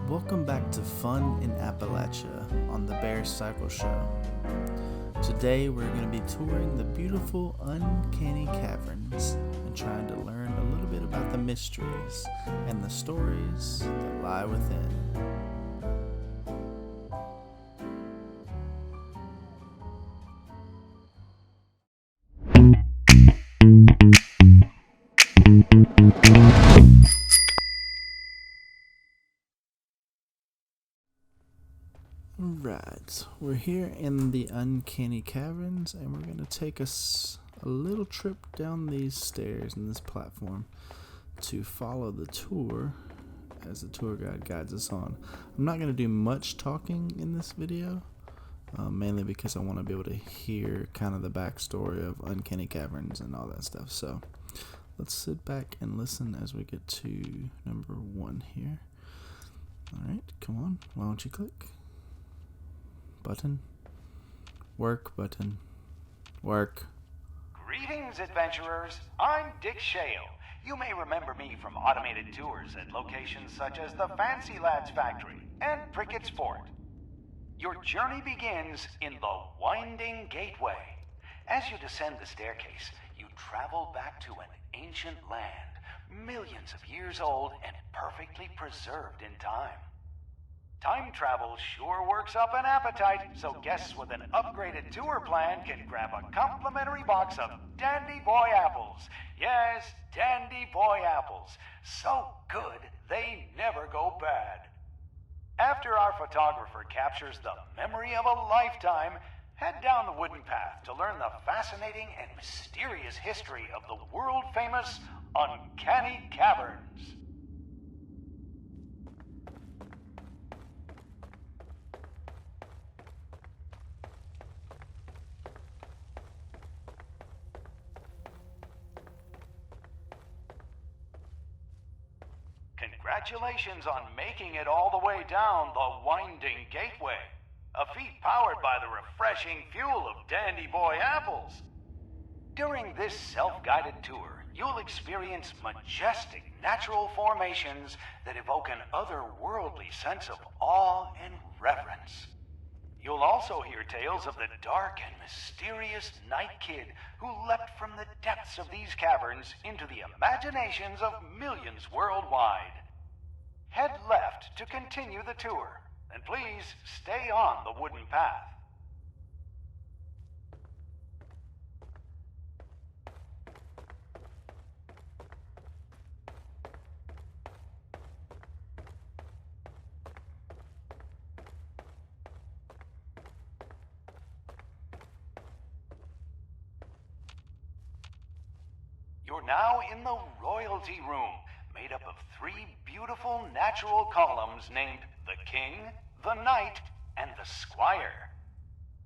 Welcome back to Fun in Appalachia on the Bear Cycle Show. Today we're going to be touring the beautiful Uncanny Caverns and trying to learn a little bit about the mysteries and the stories that lie within. Right, we're here in the Uncanny Caverns and we're going to take us a little trip down these stairs and this platform to follow the tour as the tour guide guides us on. I'm not going to do much talking in this video, mainly because I want to be able to hear kind of the backstory of Uncanny Caverns and all that stuff. So let's sit back and listen as we get to number 1 here. Alright, come on, why don't you click? Button. Work button. Work. Greetings, adventurers. I'm Dick Shale. You may remember me from automated tours at locations such as the Fancy Lads Factory and Prickett's Fort. Your journey begins in the Winding Gateway. As you descend the staircase, you travel back to an ancient land, millions of years old and perfectly preserved in time. Time travel sure works up an appetite, so guests with an upgraded tour plan can grab a complimentary box of Dandy Boy apples. Yes, Dandy Boy apples. So good, they never go bad. After our photographer captures the memory of a lifetime, head down the wooden path to learn the fascinating and mysterious history of the world-famous Uncanny Caverns. Congratulations on making it all the way down the Winding Gateway. A feat powered by the refreshing fuel of Dandy Boy apples. During this self-guided tour, you'll experience majestic natural formations that evoke an otherworldly sense of awe and reverence. You'll also hear tales of the dark and mysterious Nightkid who leapt from the depths of these caverns into the imaginations of millions worldwide. Head left to continue the tour, and please stay on the wooden path. You're now in the Royalty Room, made up of 3 beautiful natural columns named the King, the Knight, and the Squire.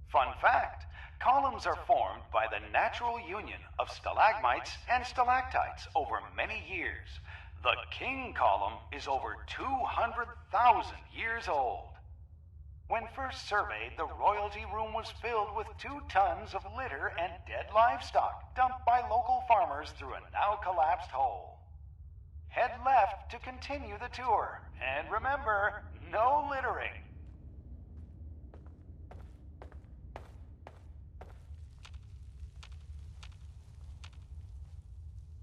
Fun fact, columns are formed by the natural union of stalagmites and stalactites over many years. The King column is over 200,000 years old. When first surveyed, the Royalty Room was filled with 2 tons of litter and dead livestock dumped by local farmers through a now-collapsed hole. Head left to continue the tour, and remember, no littering.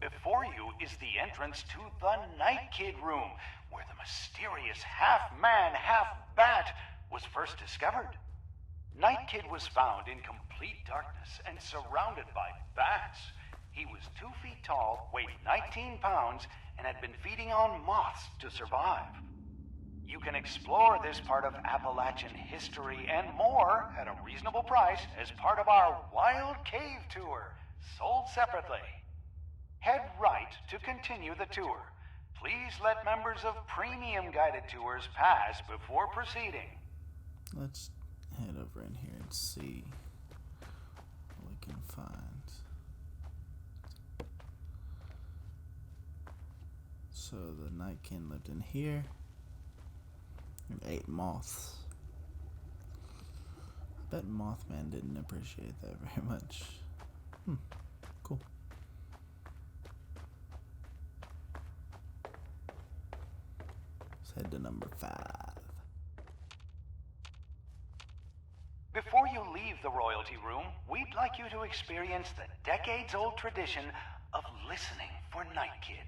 Before you is the entrance to the Nightkid Room, where the mysterious half-man, half-bat was first discovered. Nightkid was found in complete darkness and surrounded by bats. He was 2 feet tall, weighed 19 pounds, and had been feeding on moths to survive. You can explore this part of Appalachian history and more at a reasonable price as part of our Wild Cave Tour, sold separately. Head right to continue the tour. Please let members of premium guided tours pass before proceeding. Let's head over in here and see what we can find. So the Nightkin lived in here and ate moths. I bet Mothman didn't appreciate that very much. Cool. Let's head to number 5. Before you leave the royalty room, we'd like you to experience the decades-old tradition of listening for Nightkid.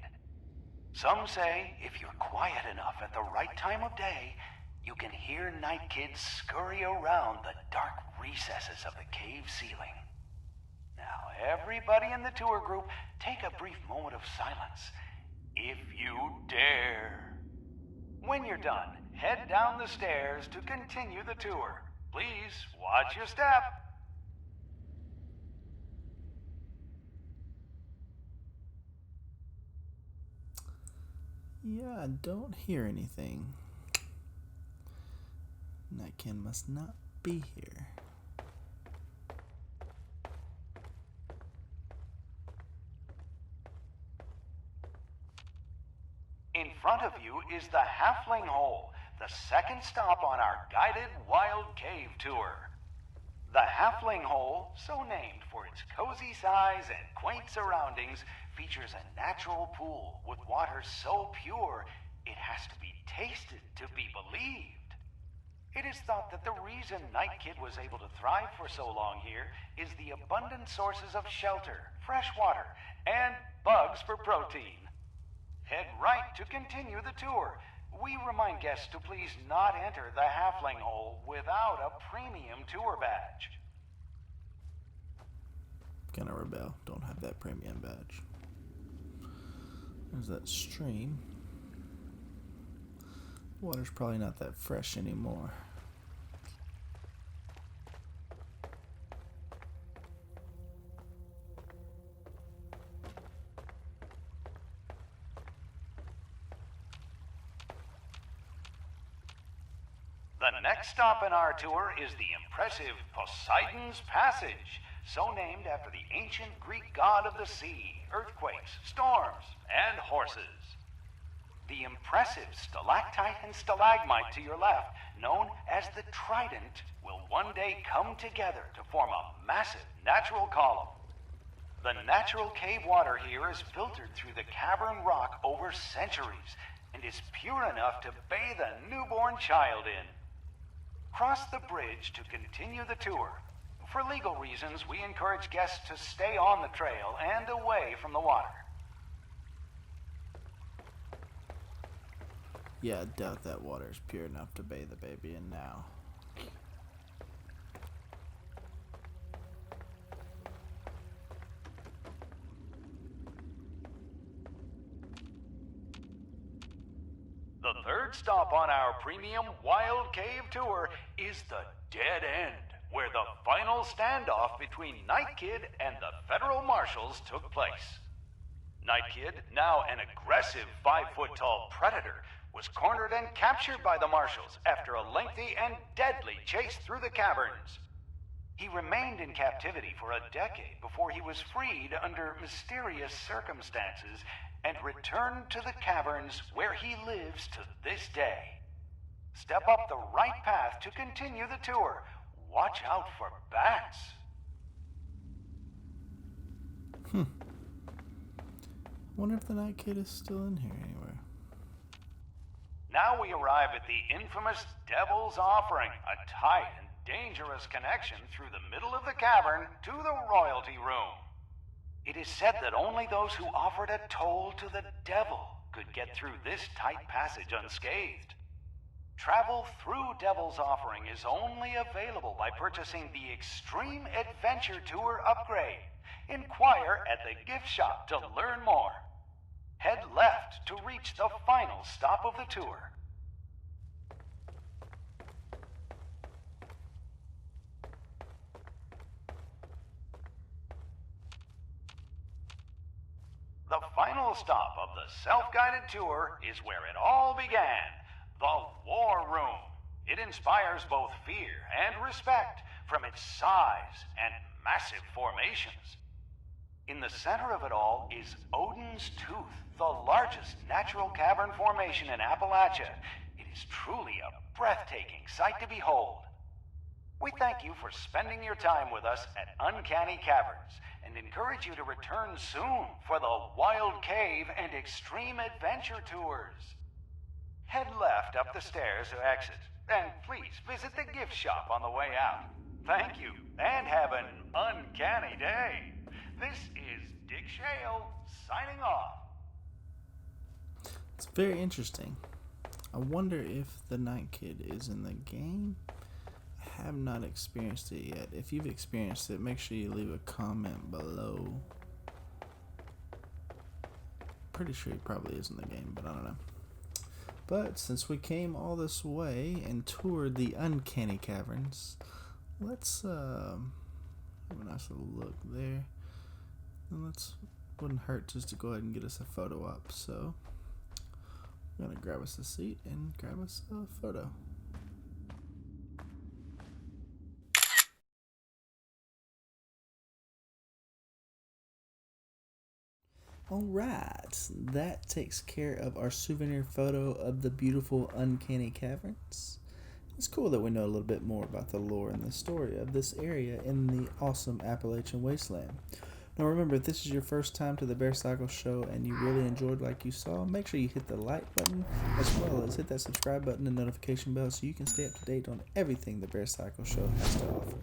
Some say if you're quiet enough at the right time of day, you can hear Nightkid scurry around the dark recesses of the cave ceiling. Now, everybody in the tour group, take a brief moment of silence, if you dare. When you're done, head down the stairs to continue the tour. Please, watch your step. Yeah, I don't hear anything. Nightkid must not be here. In front of you is the Halfling Hole, the second stop on our guided wild cave tour. The Halfling Hole, so named for its cozy size and quaint surroundings, features a natural pool with water so pure it has to be tasted to be believed. It is thought that the reason Nightkid was able to thrive for so long here is the abundant sources of shelter, fresh water, and bugs for protein. Head right to continue the tour. We remind guests to please not enter the Halfling Hole without a premium tour badge. Gonna rebel. Don't have that premium badge. There's that stream. Water's probably not that fresh anymore. The next stop in our tour is the impressive Poseidons Passage, so named after the ancient Greek god of the sea, earthquakes, storms, and horses. The impressive stalactite and stalagmite to your left, known as the Trident, will one day come together to form a massive natural column. The natural cave water here is filtered through the cavern rock over centuries and is pure enough to bathe a newborn child in. Cross the bridge to continue the tour. For legal reasons, we encourage guests to stay on the trail and away from the water. Yeah, I doubt that water is pure enough to bathe the baby in now. The third stop on our premium Wild Cave tour is the Dead End, where the final standoff between Nightkid and the federal marshals took place. Nightkid, now an aggressive 5-foot-tall predator, was cornered and captured by the marshals after a lengthy and deadly chase through the caverns. He remained in captivity for a decade before he was freed under mysterious circumstances and returned to the caverns where he lives to this day. Step up the right path to continue the tour. Watch out for bats. Wonder if the Nightkid is still in here anywhere. Now we arrive at the infamous Devil's Offering, a tight and dangerous connection through the middle of the cavern to the royalty room. It is said that only those who offered a toll to the devil could get through this tight passage unscathed. Travel through Devil's Offering is only available by purchasing the Extreme Adventure Tour upgrade. Inquire at the gift shop to learn more. Head left to reach the final stop of the tour. The final stop of the self-guided tour is where it all began, the War Room. It inspires both fear and respect from its size and massive formations. In the center of it all is Odins Tooth, the largest natural cavern formation in Appalachia. It is truly a breathtaking sight to behold. We thank you for spending your time with us at Uncanny Caverns and encourage you to return soon for the Wild Cave and Extreme Adventure Tours. Head left up the stairs to exit, and please visit the gift shop on the way out. Thank you, and have an uncanny day. This is Dick Shale, signing off. It's very interesting. I wonder if the Nightkid is in the game. I have not experienced it yet. If you've experienced it, make sure you leave a comment below. Pretty sure he probably is in the game, but I don't know. But since we came all this way and toured the Uncanny Caverns, let's have a nice little look there. And wouldn't hurt just to go ahead and get us a photo up. So I'm gonna grab us a seat and grab us a photo. Alright, that takes care of our souvenir photo of the beautiful Uncanny Caverns. It's cool that we know a little bit more about the lore and the story of this area in the awesome Appalachian wasteland. Now remember, if this is your first time to the Bear Cycle Show and you really enjoyed like you saw, make sure you hit the like button as well as hit that subscribe button and notification bell so you can stay up to date on everything the Bear Cycle Show has to offer.